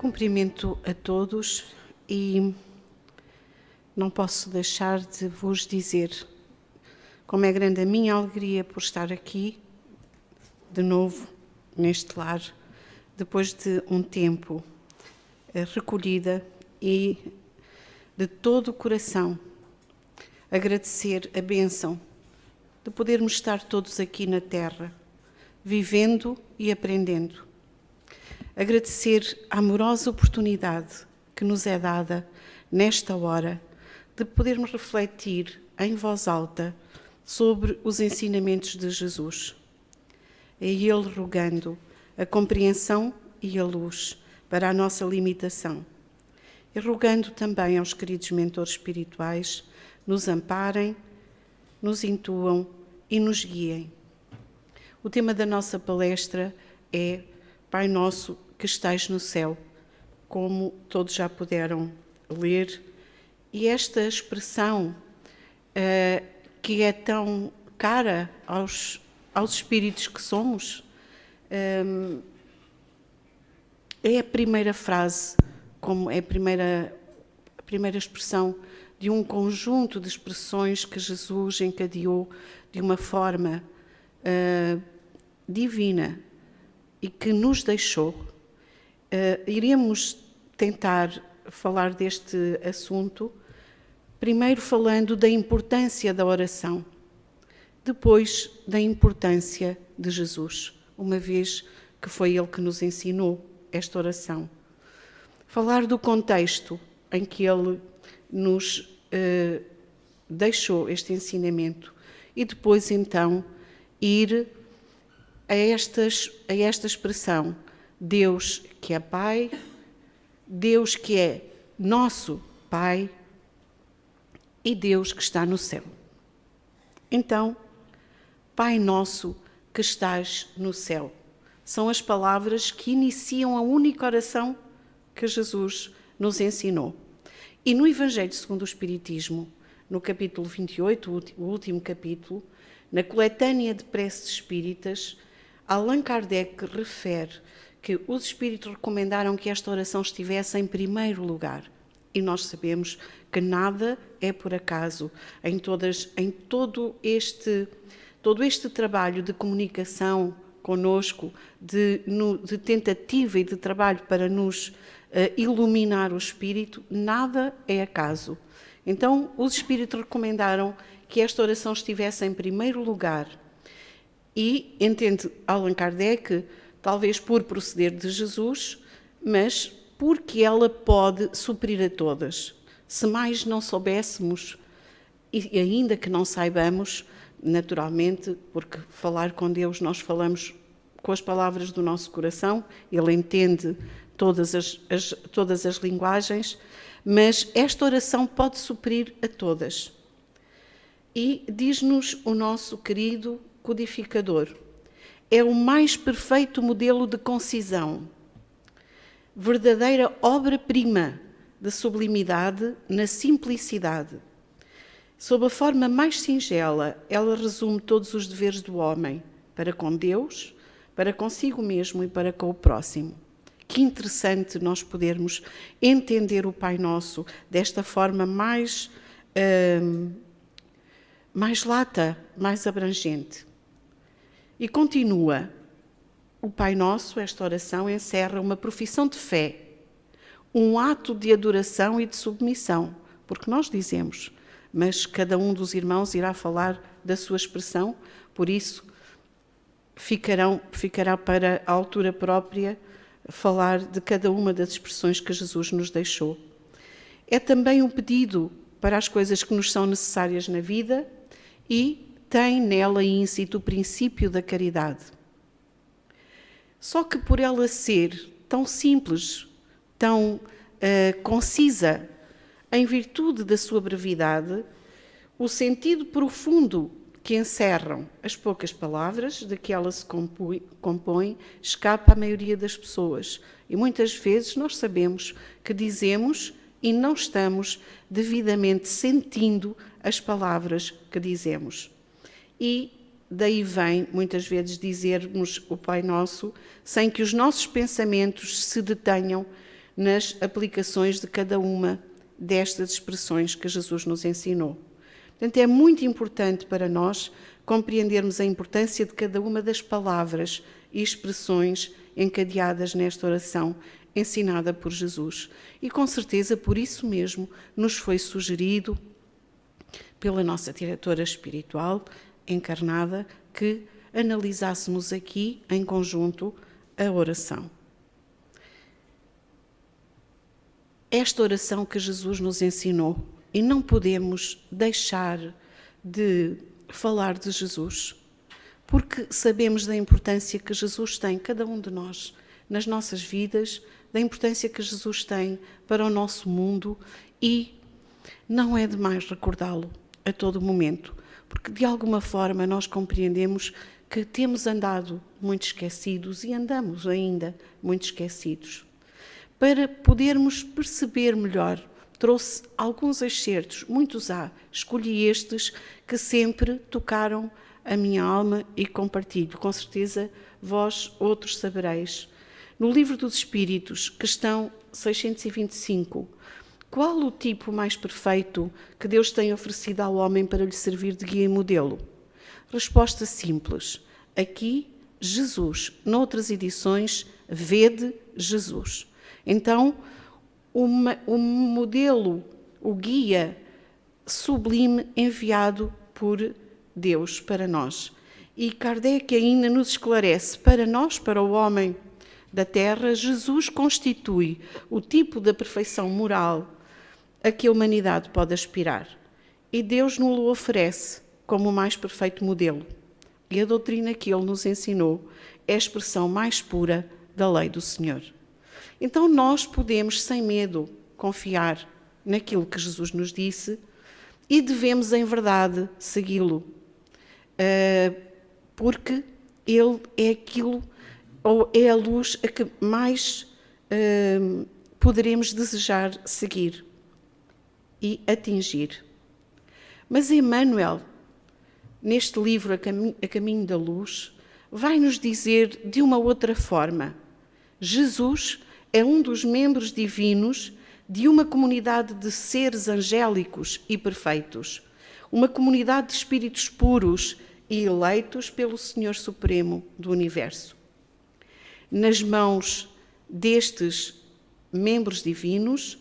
cumprimento a todos e não posso deixar de vos dizer como é grande a minha alegria por estar aqui de novo neste lar, depois de um tempo recolhida, e de todo o coração agradecer a bênção de podermos estar todos aqui na terra, vivendo e aprendendo. Agradecer a amorosa oportunidade que nos é dada nesta hora de podermos refletir em voz alta sobre os ensinamentos de Jesus. A Ele rogando a compreensão e a luz para a nossa limitação. E rogando também aos queridos mentores espirituais nos amparem, nos intuam e nos guiem. O tema da nossa palestra é Pai Nosso que estais no céu, como todos já puderam ler. E esta expressão que é tão cara aos espíritos que somos, é a primeira frase, como é a primeira expressão de um conjunto de expressões que Jesus encadeou de uma forma divina e que nos deixou. Iremos tentar falar deste assunto, primeiro falando da importância da oração, depois da importância de Jesus, uma vez que foi Ele que nos ensinou esta oração. Falar do contexto em que Ele nos deixou este ensinamento e depois então ir a esta expressão, Deus que é Pai, Deus que é nosso Pai e Deus que está no céu. Então, Pai nosso que estás no céu, são as palavras que iniciam a única oração que Jesus nos ensinou. E no Evangelho segundo o Espiritismo, no capítulo 28, o último capítulo, na coletânea de preces espíritas, Allan Kardec refere que os espíritos recomendaram que esta oração estivesse em primeiro lugar. E nós sabemos que nada é por acaso. Em todo este trabalho de comunicação conosco, de tentativa e de trabalho para nos iluminar o espírito, nada é acaso. Então, os espíritos recomendaram que esta oração estivesse em primeiro lugar. E entende Allan Kardec, talvez por proceder de Jesus, mas porque ela pode suprir a todas. Se mais não soubéssemos, e ainda que não saibamos, naturalmente, porque falar com Deus nós falamos com as palavras do nosso coração, Ele entende todas as linguagens, mas esta oração pode suprir a todas. E diz-nos o nosso querido codificador, é o mais perfeito modelo de concisão, verdadeira obra-prima de sublimidade na simplicidade. Sob a forma mais singela, ela resume todos os deveres do homem, para com Deus, para consigo mesmo e para com o próximo. Que interessante nós podermos entender o Pai Nosso desta forma mais lata, mais abrangente. E continua, o Pai Nosso, esta oração, encerra uma profissão de fé, um ato de adoração e de submissão, porque nós dizemos, mas cada um dos irmãos irá falar da sua expressão, por isso ficará para a altura própria falar de cada uma das expressões que Jesus nos deixou. É também um pedido para as coisas que nos são necessárias na vida e tem nela íncito o princípio da caridade. Só que por ela ser tão simples, tão concisa, em virtude da sua brevidade, o sentido profundo que encerram as poucas palavras de que ela se compõe escapa à maioria das pessoas. E muitas vezes nós sabemos que dizemos e não estamos devidamente sentindo as palavras que dizemos. E daí vem, muitas vezes, dizermos o Pai Nosso sem que os nossos pensamentos se detenham nas aplicações de cada uma destas expressões que Jesus nos ensinou. Portanto, é muito importante para nós compreendermos a importância de cada uma das palavras e expressões encadeadas nesta oração ensinada por Jesus. E com certeza por isso mesmo nos foi sugerido pela nossa diretora espiritual encarnada que analisássemos aqui em conjunto a oração. Esta oração que Jesus nos ensinou, e não podemos deixar de falar de Jesus, porque sabemos da importância que Jesus tem, cada um de nós, nas nossas vidas, da importância que Jesus tem para o nosso mundo, e não é demais recordá-lo a todo momento, porque de alguma forma nós compreendemos que temos andado muito esquecidos e andamos ainda muito esquecidos. Para podermos perceber melhor, trouxe alguns excertos, muitos há, escolhi estes que sempre tocaram a minha alma e compartilho. Com certeza vós outros sabereis. No Livro dos Espíritos, questão 625, qual o tipo mais perfeito que Deus tem oferecido ao homem para lhe servir de guia e modelo? Resposta simples. Aqui, Jesus. Noutras edições, vede Jesus. Então, o modelo, o guia sublime enviado por Deus para nós. E Kardec ainda nos esclarece, para nós, para o homem da Terra, Jesus constitui o tipo da perfeição moral a que a humanidade pode aspirar. E Deus nos o oferece como o mais perfeito modelo. E a doutrina que Ele nos ensinou é a expressão mais pura da lei do Senhor. Então nós podemos, sem medo, confiar naquilo que Jesus nos disse e devemos, em verdade, segui-lo. Porque Ele é aquilo, ou é a luz a que mais poderemos desejar seguir e atingir. Mas Emmanuel, neste livro A Caminho da Luz, vai nos dizer de uma outra forma. Jesus é um dos membros divinos de uma comunidade de seres angélicos e perfeitos, uma comunidade de espíritos puros e eleitos pelo Senhor Supremo do Universo. Nas mãos destes membros divinos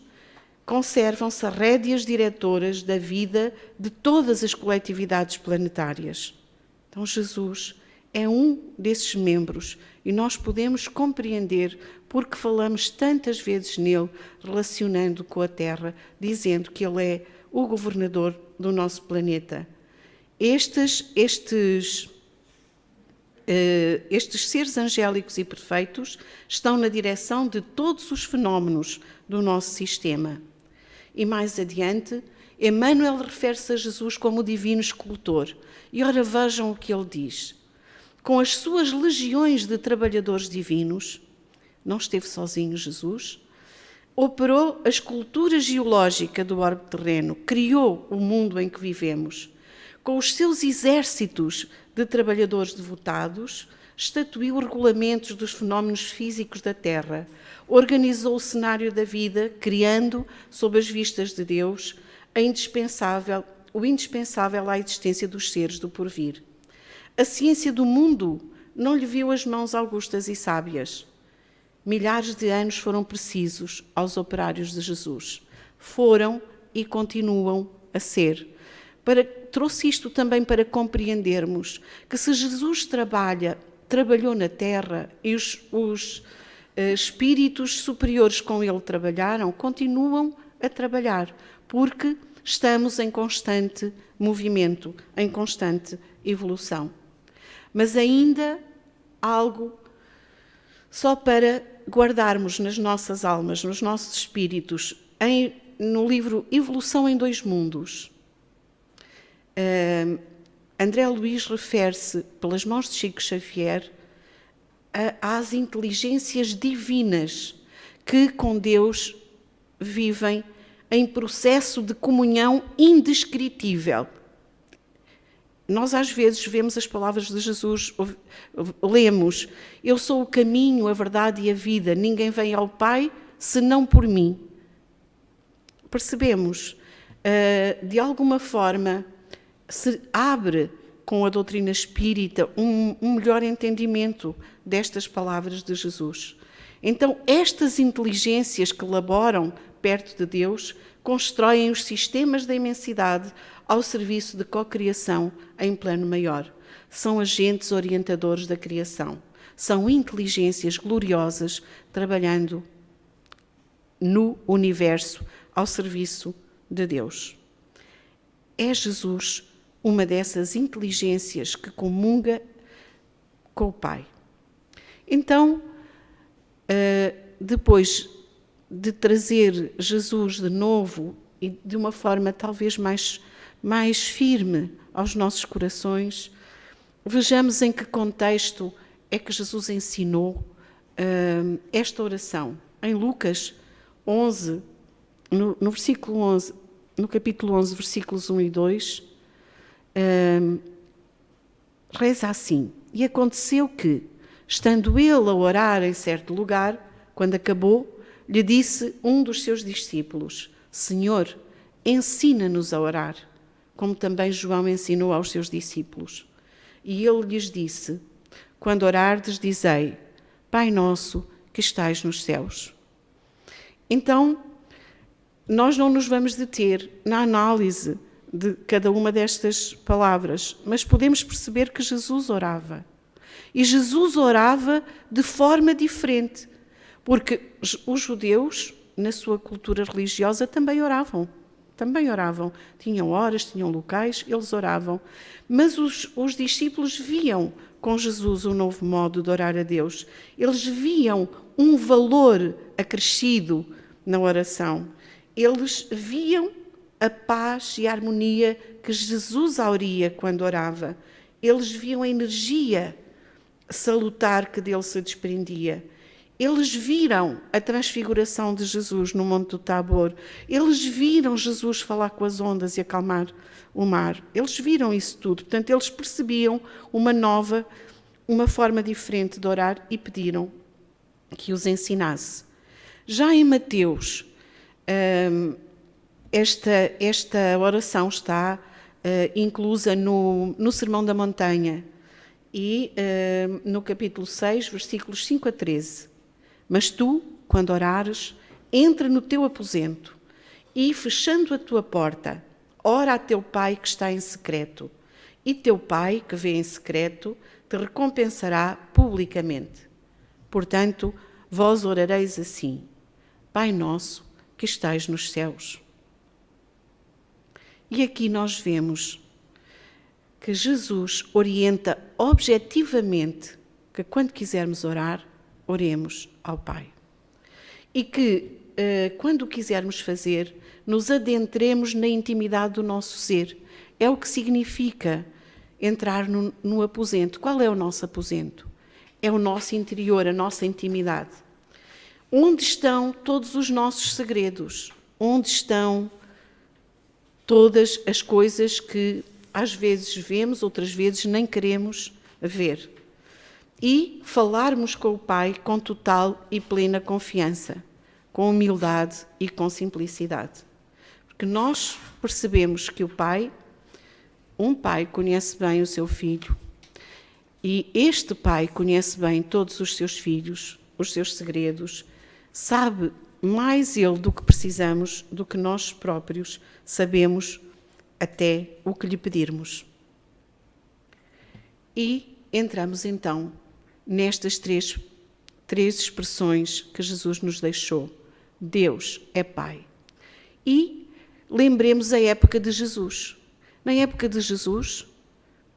conservam-se rédeas diretoras da vida de todas as coletividades planetárias. Então Jesus é um desses membros e nós podemos compreender porque falamos tantas vezes nele, relacionando com a Terra, dizendo que ele é o governador do nosso planeta. Estes seres angélicos e perfeitos estão na direção de todos os fenómenos do nosso sistema. E mais adiante, Emmanuel refere-se a Jesus como o divino escultor. E ora vejam o que ele diz. Com as suas legiões de trabalhadores divinos, não esteve sozinho Jesus, operou a escultura geológica do orbe terreno, criou o mundo em que vivemos. Com os seus exércitos de trabalhadores devotados, estatuiu regulamentos dos fenómenos físicos da Terra, organizou o cenário da vida, criando, sob as vistas de Deus, o indispensável à existência dos seres do porvir. A ciência do mundo não lhe viu as mãos augustas e sábias. Milhares de anos foram precisos aos operários de Jesus. Foram e continuam a ser. Trouxe isto também para compreendermos que se Jesus trabalhou na Terra e os espíritos superiores com ele trabalharam, continuam a trabalhar, porque estamos em constante movimento, em constante evolução. Mas ainda algo só para guardarmos nas nossas almas, nos nossos espíritos, no livro Evolução em Dois Mundos. André Luiz refere-se, pelas mãos de Chico Xavier, às inteligências divinas que com Deus vivem em processo de comunhão indescritível. Nós às vezes vemos as palavras de Jesus, lemos: eu sou o caminho, a verdade e a vida, ninguém vem ao Pai senão por mim. Percebemos, de alguma forma, se abre com a doutrina espírita um melhor entendimento destas palavras de Jesus. Então, estas inteligências que laboram perto de Deus constroem os sistemas da imensidade ao serviço de cocriação em plano maior. São agentes orientadores da criação. São inteligências gloriosas trabalhando no universo ao serviço de Deus. É Jesus uma dessas inteligências que comunga com o Pai. Então, depois de trazer Jesus de novo e de uma forma talvez mais firme aos nossos corações, vejamos em que contexto é que Jesus ensinou esta oração. Em Lucas 11, no versículo 11, no capítulo 11, versículos 1 e 2, reza assim: E aconteceu que, estando ele a orar em certo lugar, quando acabou, lhe disse um dos seus discípulos: Senhor, ensina-nos a orar, como também João ensinou aos seus discípulos. E ele lhes disse: Quando orardes, dizei: Pai nosso que estais nos céus. Então, nós não nos vamos deter na análise de cada uma destas palavras, mas podemos perceber que Jesus orava. E Jesus orava de forma diferente, porque os judeus, na sua cultura religiosa, também oravam. Tinham horas, tinham locais, eles oravam. Mas os discípulos viam com Jesus um novo modo de orar a Deus. Eles viam um valor acrescido na oração. Eles viam a paz e a harmonia que Jesus auria quando orava. Eles viam a energia salutar que dele se desprendia. Eles viram a transfiguração de Jesus no Monte do Tabor. Eles viram Jesus falar com as ondas e acalmar o mar. Eles viram isso tudo. Portanto, eles percebiam uma forma diferente de orar e pediram que os ensinasse. Já em Mateus, esta oração está inclusa no Sermão da Montanha e no capítulo 6, versículos 5 a 13. Mas tu, quando orares, entra no teu aposento e, fechando a tua porta, ora a teu Pai que está em secreto. E teu Pai, que vê em secreto, te recompensará publicamente. Portanto, vós orareis assim: Pai nosso, que estais nos céus. E aqui nós vemos que Jesus orienta objetivamente que quando quisermos orar, oremos ao Pai. E que, quando o quisermos fazer, nos adentremos na intimidade do nosso ser. É o que significa entrar no aposento. Qual é o nosso aposento? É o nosso interior, a nossa intimidade. Onde estão todos os nossos segredos? Onde estão todas as coisas que às vezes vemos, outras vezes nem queremos ver? E falarmos com o Pai com total e plena confiança, com humildade e com simplicidade. Porque nós percebemos que um pai conhece bem o seu filho, e este pai conhece bem todos os seus filhos, os seus segredos, sabe mais ele do que precisamos, do que nós próprios sabemos até o que lhe pedirmos. E entramos então nestas três expressões que Jesus nos deixou. Deus é Pai. E lembremos a época de Jesus. Na época de Jesus,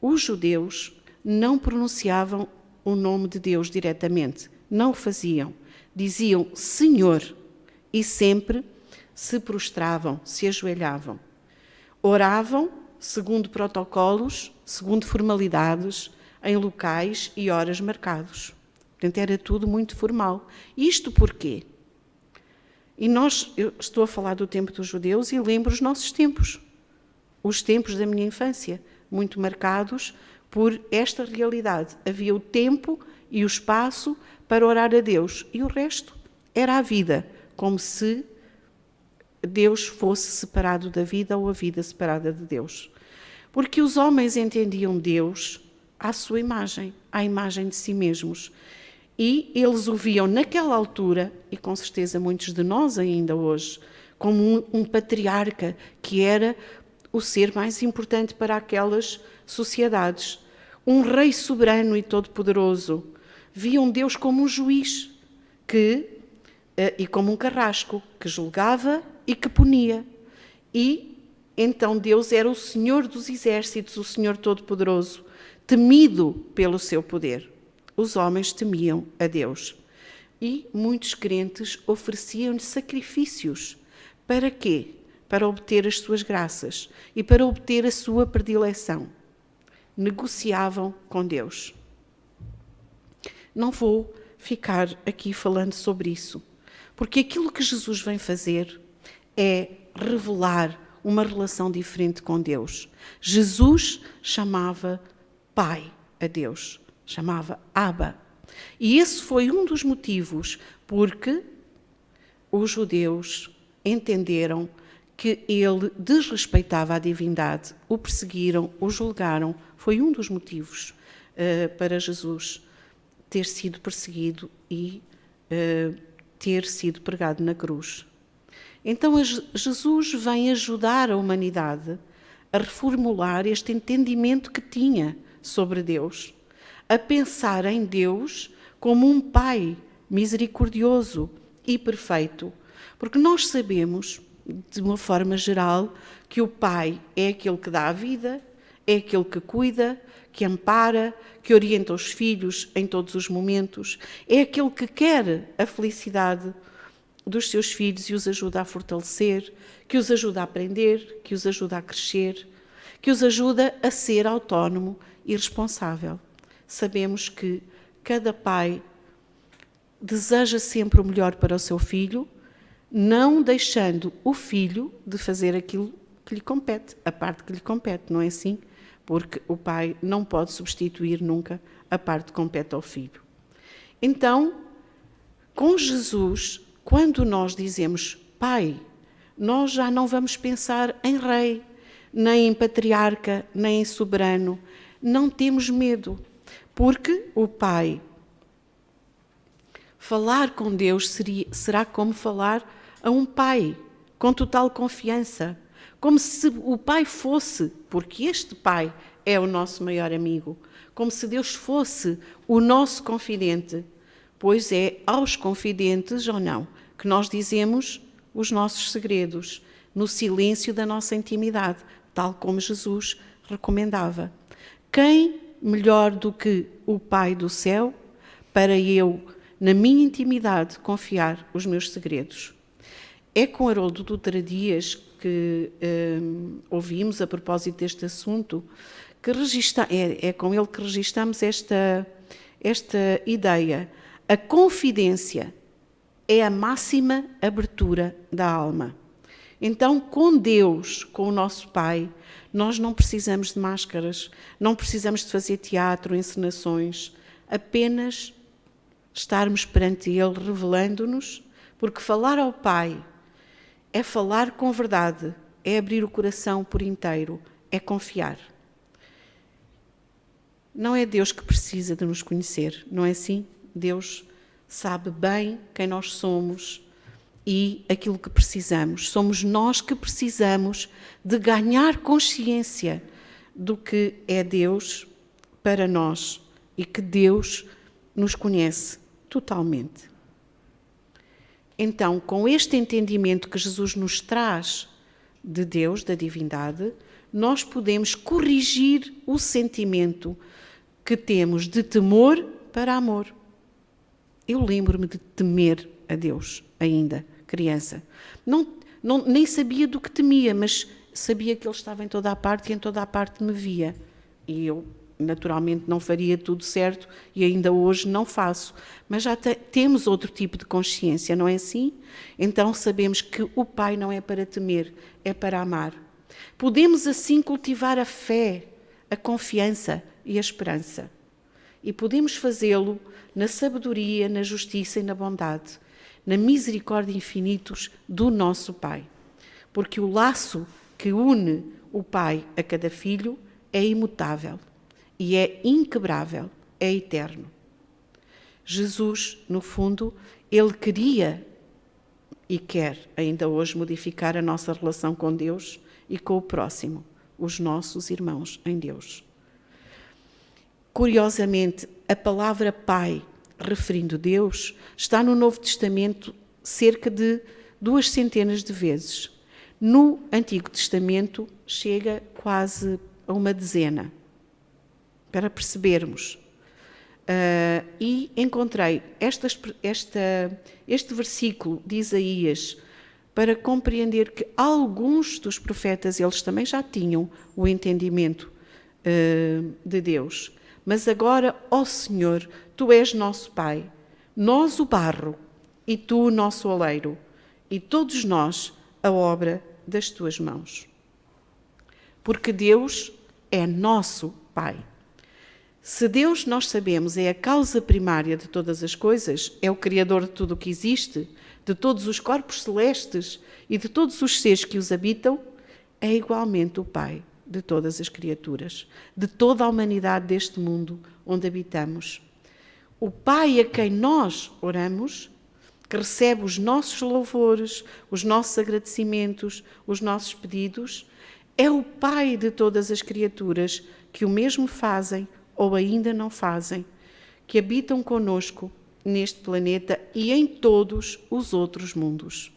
os judeus não pronunciavam o nome de Deus diretamente, não o faziam. Diziam Senhor e sempre se prostravam, se ajoelhavam. Oravam segundo protocolos, segundo formalidades, em locais e horas marcados. Portanto, era tudo muito formal. Isto porquê? Eu estou a falar do tempo dos judeus e lembro os nossos tempos. Os tempos da minha infância, muito marcados por esta realidade. Havia o tempo e o espaço para orar a Deus e o resto era a vida, como se Deus fosse separado da vida ou a vida separada de Deus. Porque os homens entendiam Deus à sua imagem, à imagem de si mesmos. E eles o viam naquela altura, e com certeza muitos de nós ainda hoje, como um patriarca que era o ser mais importante para aquelas sociedades. Um rei soberano e todo-poderoso. Viam Deus como um juiz e como um carrasco que julgava e que punia. E então Deus era o Senhor dos exércitos, o Senhor todo-poderoso, temido pelo seu poder. Os homens temiam a Deus. E muitos crentes ofereciam-lhe sacrifícios. Para quê? Para obter as suas graças e para obter a sua predileção. Negociavam com Deus. Não vou ficar aqui falando sobre isso, porque aquilo que Jesus vem fazer é revelar uma relação diferente com Deus. Jesus chamava Pai a Deus, chamava Abba. E esse foi um dos motivos porque os judeus entenderam que ele desrespeitava a divindade, o perseguiram, o julgaram. Foi um dos motivos para Jesus ter sido perseguido e ter sido pregado na cruz. Então Jesus vem ajudar a humanidade a reformular este entendimento que tinha sobre Deus, a pensar em Deus como um Pai misericordioso e perfeito, porque nós sabemos, de uma forma geral, que o Pai é aquele que dá a vida, é aquele que cuida, que ampara, que orienta os filhos em todos os momentos, é aquele que quer a felicidade dos seus filhos e os ajuda a fortalecer, que os ajuda a aprender, que os ajuda a crescer, que os ajuda a ser autónomo e responsável. Sabemos que cada pai deseja sempre o melhor para o seu filho, não deixando o filho de fazer aquilo que lhe compete, a parte que lhe compete, não é assim? Porque o pai não pode substituir nunca a parte que compete ao filho. Então, com Jesus, quando nós dizemos Pai, nós já não vamos pensar em rei, nem em patriarca, nem em soberano. Não temos medo, porque o Pai, falar com Deus será como falar a um pai, com total confiança, como se o Pai fosse, porque este Pai é o nosso maior amigo, como se Deus fosse o nosso confidente, pois é aos confidentes ou não que nós dizemos os nossos segredos, no silêncio da nossa intimidade, tal como Jesus recomendava. Quem melhor do que o Pai do céu para eu, na minha intimidade, confiar os meus segredos? É com Haroldo Dutra Dias que ouvimos a propósito deste assunto, que é com ele que registramos esta ideia. A confidência é a máxima abertura da alma. Então, com Deus, com o nosso Pai, nós não precisamos de máscaras, não precisamos de fazer teatro, encenações, apenas estarmos perante Ele, revelando-nos, porque falar ao Pai é falar com verdade, é abrir o coração por inteiro, é confiar. Não é Deus que precisa de nos conhecer, não é assim? Deus sabe bem quem nós somos e aquilo que precisamos. Somos nós que precisamos de ganhar consciência do que é Deus para nós e que Deus nos conhece totalmente. Então, com este entendimento que Jesus nos traz de Deus, da divindade, nós podemos corrigir o sentimento que temos de temor para amor. Eu lembro-me de temer a Deus ainda, criança. Nem sabia do que temia, mas sabia que Ele estava em toda a parte e em toda a parte me via. E eu, naturalmente, não faria tudo certo e ainda hoje não faço. Mas já temos outro tipo de consciência, não é assim? Então sabemos que o Pai não é para temer, é para amar. Podemos assim cultivar a fé, a confiança e a esperança. E podemos fazê-lo na sabedoria, na justiça e na bondade. na misericórdia infinitos do nosso Pai. Porque o laço que une o Pai a cada filho é imutável e é inquebrável, é eterno. Jesus, no fundo, ele queria e quer ainda hoje modificar a nossa relação com Deus e com o próximo, os nossos irmãos em Deus. Curiosamente, a palavra Pai, referindo Deus, está no Novo Testamento cerca de 200 de vezes. No Antigo Testamento chega quase a uma dezena, para percebermos. E encontrei este versículo de Isaías para compreender que alguns dos profetas, eles também já tinham o entendimento de Deus. Mas agora, ó Senhor, Tu és nosso Pai, nós o barro e Tu o nosso oleiro, e todos nós a obra das Tuas mãos. Porque Deus é nosso Pai. Se Deus, nós sabemos, é a causa primária de todas as coisas, é o Criador de tudo o que existe, de todos os corpos celestes e de todos os seres que os habitam, é igualmente o Pai de todas as criaturas, de toda a humanidade deste mundo onde habitamos. O Pai a quem nós oramos, que recebe os nossos louvores, os nossos agradecimentos, os nossos pedidos, é o Pai de todas as criaturas que o mesmo fazem ou ainda não fazem, que habitam conosco neste planeta e em todos os outros mundos.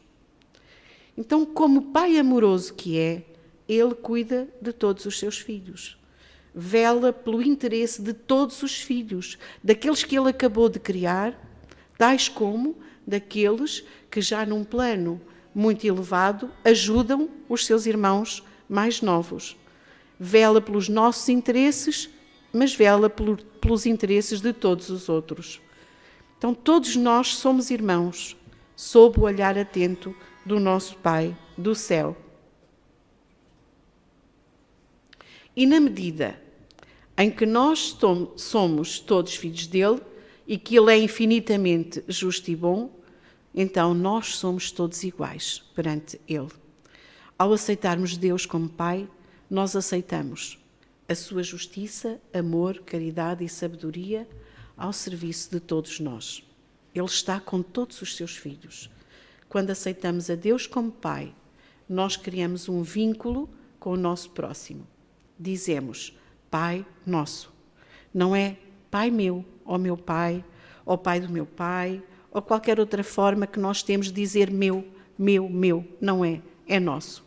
Então, como Pai amoroso que é, Ele cuida de todos os seus filhos. Vela pelo interesse de todos os filhos, daqueles que Ele acabou de criar, tais como daqueles que já num plano muito elevado ajudam os seus irmãos mais novos. Vela pelos nossos interesses, mas vela pelos interesses de todos os outros. Então, todos nós somos irmãos, sob o olhar atento do nosso Pai do céu. E na medida em que nós somos todos filhos dele e que ele é infinitamente justo e bom, então nós somos todos iguais perante ele. Ao aceitarmos Deus como Pai, nós aceitamos a sua justiça, amor, caridade e sabedoria ao serviço de todos nós. Ele está com todos os seus filhos. Quando aceitamos a Deus como Pai, nós criamos um vínculo com o nosso próximo. Dizemos Pai nosso. Não é Pai meu, ou meu Pai, ou Pai do meu Pai, ou qualquer outra forma que nós temos de dizer meu, meu, meu. Não é, é nosso.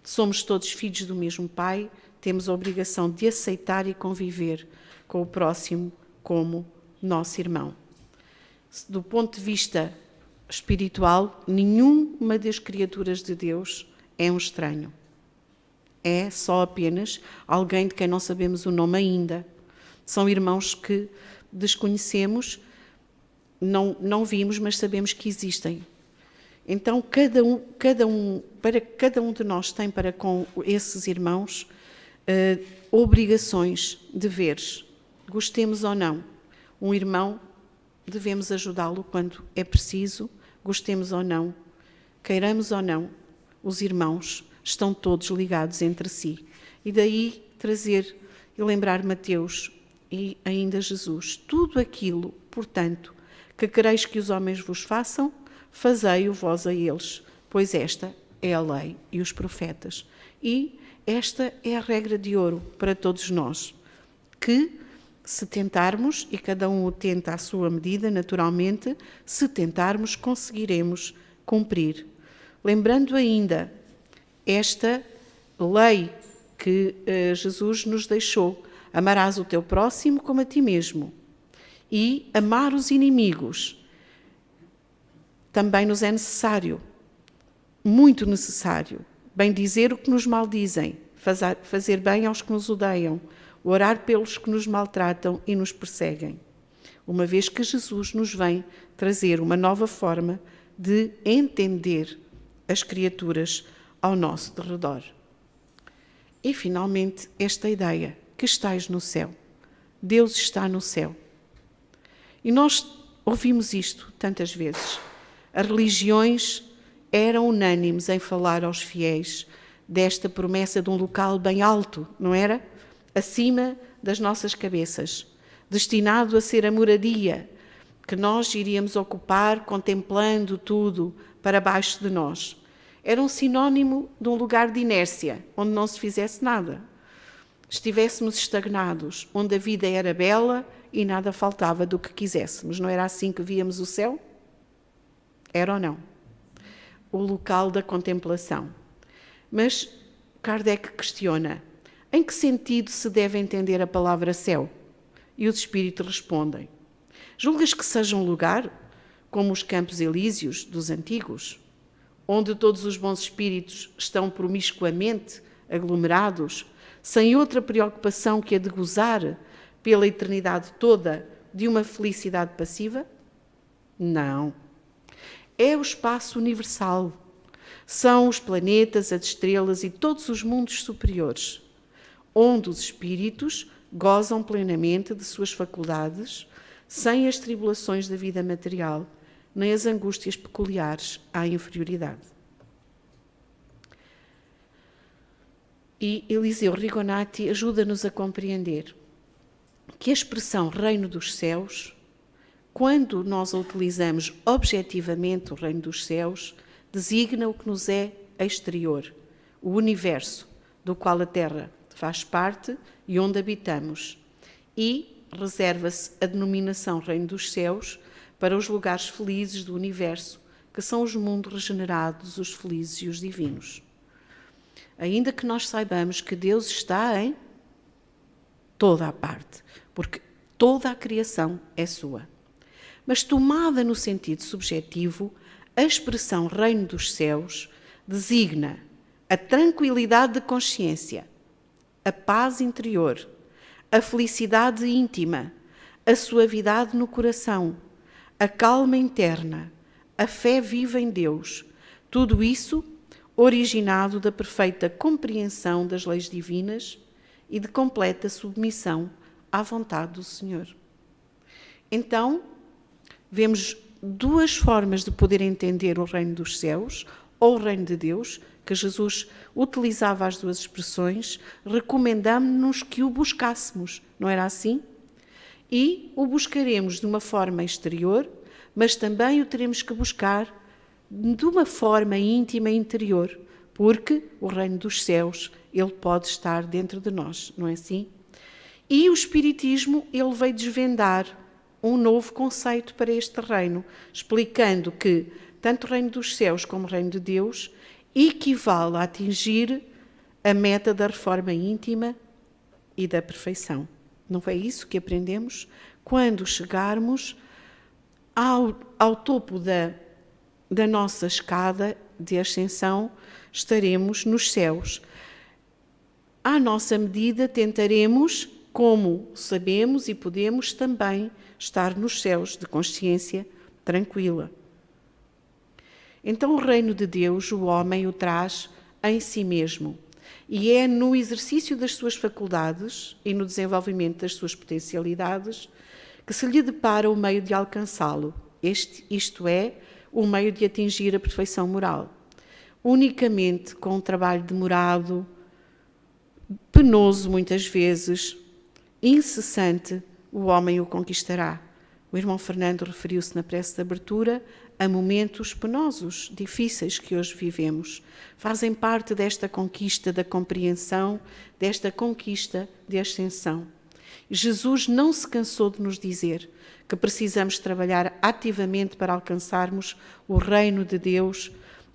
Somos todos filhos do mesmo Pai, temos a obrigação de aceitar e conviver com o próximo como nosso irmão. Do ponto de vista espiritual, nenhuma das criaturas de Deus é um estranho. É só apenas alguém de quem não sabemos o nome ainda. São irmãos que desconhecemos, não vimos, mas sabemos que existem. Então, cada um de nós tem para com esses irmãos obrigações, deveres. Gostemos ou não, um irmão, devemos ajudá-lo quando é preciso, gostemos ou não, queiramos ou não, os irmãos estão todos ligados entre si. E daí trazer e lembrar Mateus e ainda Jesus, tudo aquilo, portanto, que quereis que os homens vos façam, fazei-o vós a eles, pois esta é a lei e os profetas. E esta é a regra de ouro para todos nós, que se tentarmos, e cada um o tenta à sua medida, naturalmente, se tentarmos, conseguiremos cumprir. Lembrando ainda esta lei que Jesus nos deixou, amarás o teu próximo como a ti mesmo, e amar os inimigos, também nos é necessário, muito necessário, bem dizer o que nos maldizem, fazer bem aos que nos odeiam, orar pelos que nos maltratam e nos perseguem, uma vez que Jesus nos vem trazer uma nova forma de entender as criaturas ao nosso derredor. E, finalmente, esta ideia, que estais no céu. Deus está no céu. E nós ouvimos isto tantas vezes, As religiões eram unânimes em falar aos fiéis desta promessa de um local bem alto, não era? Acima das nossas cabeças, destinado a ser a moradia que nós iríamos ocupar contemplando tudo para baixo de nós. Era um sinónimo de um lugar de inércia, onde não se fizesse nada. Estivéssemos estagnados, onde a vida era bela e nada faltava do que quiséssemos. Não era assim que víamos o céu? Era ou não? O local da contemplação. Mas Kardec questiona: em que sentido se deve entender a palavra céu? E os espíritos respondem: julgas que seja um lugar, como os campos elíseos dos antigos, onde todos os bons espíritos estão promiscuamente aglomerados, sem outra preocupação que a de gozar pela eternidade toda de uma felicidade passiva? Não. É o espaço universal. São os planetas, as estrelas e todos os mundos superiores, onde os espíritos gozam plenamente de suas faculdades, sem as tribulações da vida material, nem as angústias peculiares à inferioridade. E Eliseu Rigonati ajuda-nos a compreender que a expressão reino dos céus, quando nós a utilizamos objetivamente, o reino dos céus, designa o que nos é exterior, o universo, do qual a Terra faz parte e onde habitamos, e reserva-se a denominação reino dos céus para os lugares felizes do universo, que são os mundos regenerados, os felizes e os divinos. Ainda que nós saibamos que Deus está em toda a parte, porque toda a criação é sua. Mas tomada no sentido subjetivo, a expressão reino dos céus designa a tranquilidade de consciência, a paz interior, a felicidade íntima, a suavidade no coração, a calma interna, a fé viva em Deus, tudo isso originado da perfeita compreensão das leis divinas e de completa submissão à vontade do Senhor. Então, vemos duas formas de poder entender o reino dos céus, ou o reino de Deus, que Jesus utilizava as duas expressões, recomendando-nos que o buscássemos, não era assim? E o buscaremos de uma forma exterior, mas também o teremos que buscar de uma forma íntima e interior, porque o reino dos céus, ele pode estar dentro de nós, não é assim? E o Espiritismo, ele veio desvendar um novo conceito para este reino, explicando que tanto o reino dos céus como o reino de Deus equivale a atingir a meta da reforma íntima e da perfeição. Não é isso que aprendemos? Quando chegarmos ao topo da nossa escada de ascensão, estaremos nos céus. À nossa medida, tentaremos, como sabemos e podemos, também estar nos céus de consciência tranquila. Então, o reino de Deus, o homem o traz em si mesmo. E é no exercício das suas faculdades e no desenvolvimento das suas potencialidades que se lhe depara o meio de alcançá-lo. Isto é, o meio de atingir a perfeição moral. Unicamente com um trabalho demorado, penoso muitas vezes, incessante, o homem o conquistará. O irmão Fernando referiu-se na prece de abertura a momentos penosos, difíceis que hoje vivemos. Fazem parte desta conquista da compreensão, desta conquista de ascensão. Jesus não se cansou de nos dizer que precisamos trabalhar ativamente para alcançarmos o reino de Deus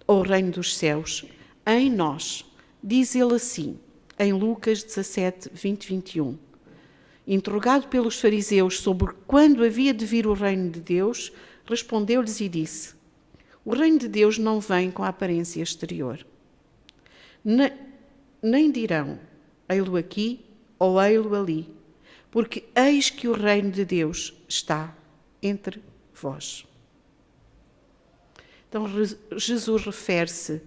ou o reino dos céus em nós. Diz ele assim, em Lucas 17, 20, 21. Interrogado pelos fariseus sobre quando havia de vir o reino de Deus, respondeu-lhes e disse: o reino de Deus não vem com a aparência exterior. Nem dirão, ei-lo aqui ou ei-lo ali, porque eis que o reino de Deus está entre vós. Então Jesus refere-se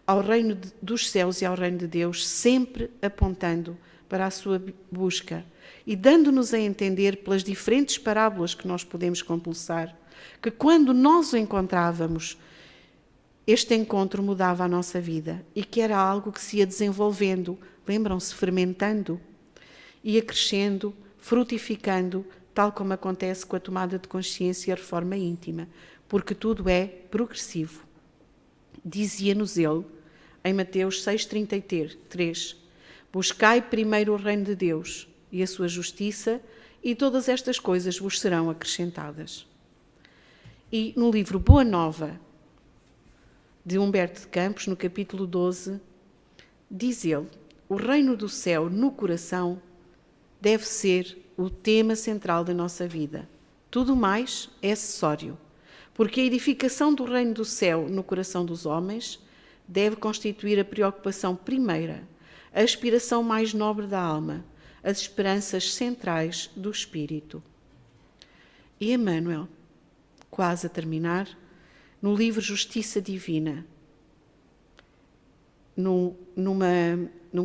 ao reino dos céus e ao reino de Deus, sempre apontando para a sua busca e dando-nos a entender pelas diferentes parábolas que nós podemos compulsar que quando nós o encontrávamos, este encontro mudava a nossa vida e que era algo que se ia desenvolvendo, lembram-se, fermentando, ia crescendo, frutificando, tal como acontece com a tomada de consciência e a reforma íntima, porque tudo é progressivo. Dizia-nos ele, em Mateus 6,33, buscai primeiro o reino de Deus e a sua justiça, e todas estas coisas vos serão acrescentadas. E no livro Boa Nova, de Humberto de Campos, no capítulo 12, diz ele, o reino do céu no coração deve ser o tema central da nossa vida. Tudo mais é acessório, porque a edificação do reino do céu no coração dos homens deve constituir a preocupação primeira, a aspiração mais nobre da alma, as esperanças centrais do espírito. E Emmanuel, quase a terminar, no livro Justiça Divina, num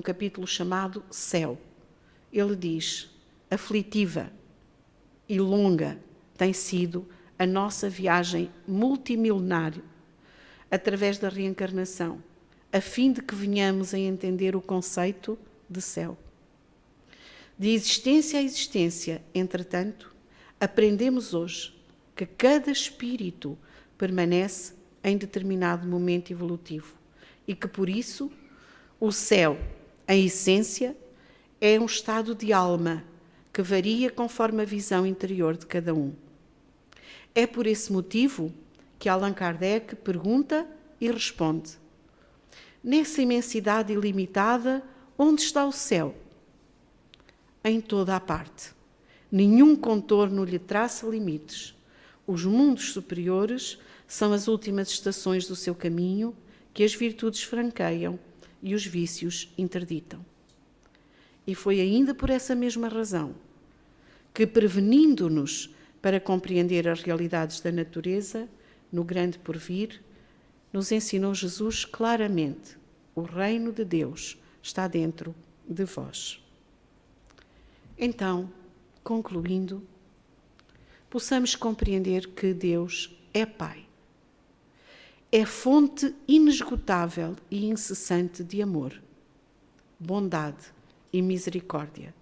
capítulo chamado Céu, ele diz, aflitiva e longa tem sido a nossa viagem multimilenária através da reencarnação, a fim de que venhamos a entender o conceito de céu. De existência a existência, entretanto, aprendemos hoje que cada espírito permanece em determinado momento evolutivo e que, por isso, o céu, em essência, é um estado de alma que varia conforme a visão interior de cada um. É por esse motivo que Allan Kardec pergunta e responde: nessa imensidade ilimitada, onde está o céu? Em toda a parte. Nenhum contorno lhe traça limites. Os mundos superiores são as últimas estações do seu caminho que as virtudes franqueiam e os vícios interditam. E foi ainda por essa mesma razão que, prevenindo-nos para compreender as realidades da natureza, no grande porvir, nos ensinou Jesus claramente: o reino de Deus está dentro de vós. Então, concluindo, possamos compreender que Deus é Pai. É fonte inesgotável e incessante de amor, bondade e misericórdia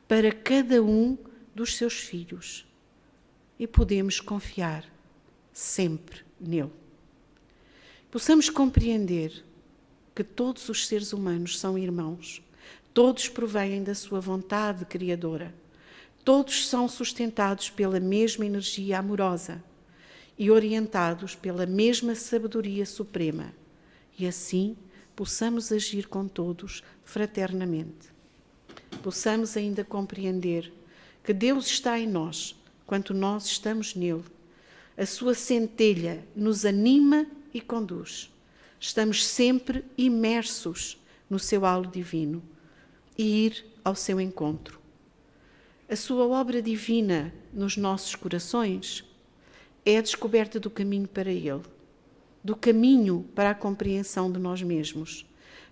para cada um dos seus filhos. E podemos confiar sempre nele. Possamos compreender que todos os seres humanos são irmãos, todos provêm da sua vontade criadora, todos são sustentados pela mesma energia amorosa e orientados pela mesma sabedoria suprema, e assim possamos agir com todos fraternamente. Possamos ainda compreender que Deus está em nós, quanto nós estamos nele. A sua centelha nos anima e conduz. Estamos sempre imersos no seu halo divino e ir ao seu encontro. A sua obra divina nos nossos corações é a descoberta do caminho para ele, do caminho para a compreensão de nós mesmos,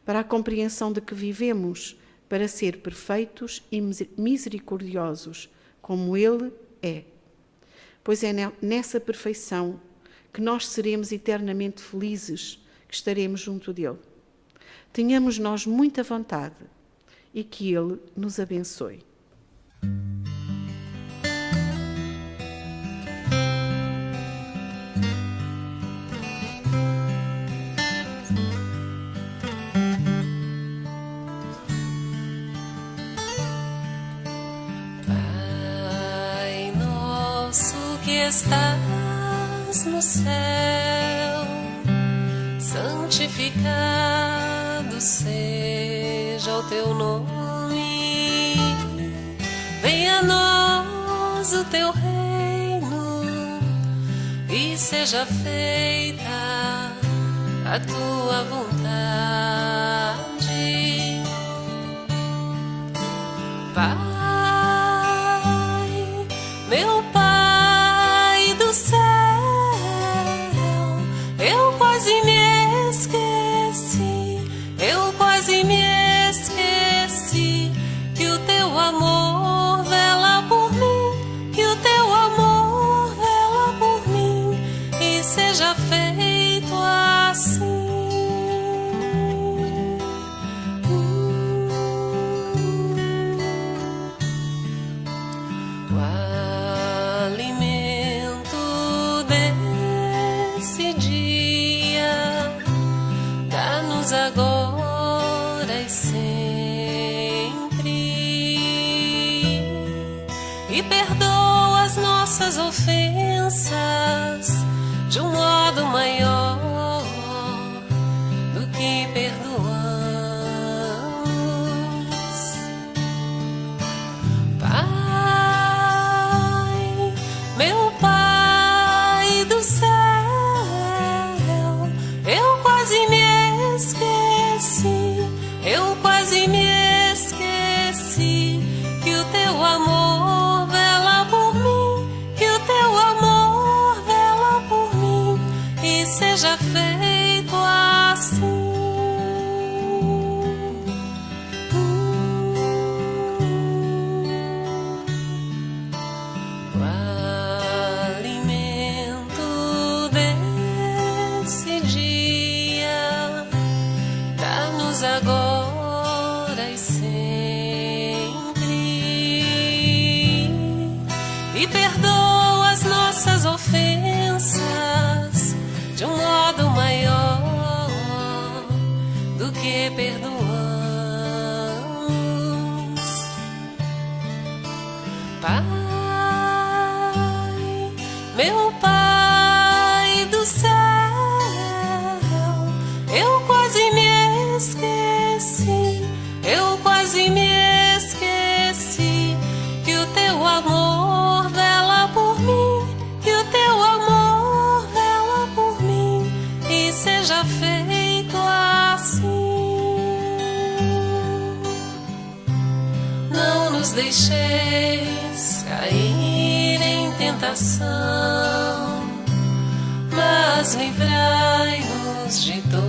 para a compreensão de que vivemos para ser perfeitos e misericordiosos, como ele é. Pois é nessa perfeição que nós seremos eternamente felizes, que estaremos junto dele. Tenhamos nós muita vontade e que ele nos abençoe. Pai nosso que estás no céu, santificado seja o teu nome. Venha a nós o teu reino e seja feita a tua vontade. Pai, meu Pai do céu, eu quase me esqueci que o teu amor vela por mim, que o teu amor vela por mim. dá-nos agora e sempre, e perdoa as nossas ofensas de um modo maior do que perdoamos. Pai, meu Pai do céu, eu quase me esqueci, eu quase me esqueci que o teu amor vela por mim, que o teu amor vela por mim, e seja feito assim. O alimento desse dia dá-nos agora e sempre, e perdoa as nossas ofensas de um modo maior do que perdoamos. Pai, meu Pai do céu, eu quase me esqueci, eu quase me esqueci que o teu amor vela por mim, que o teu amor vela por mim, e seja feito assim. Não nos deixeis cair em tentação, mas livrai-nos de todo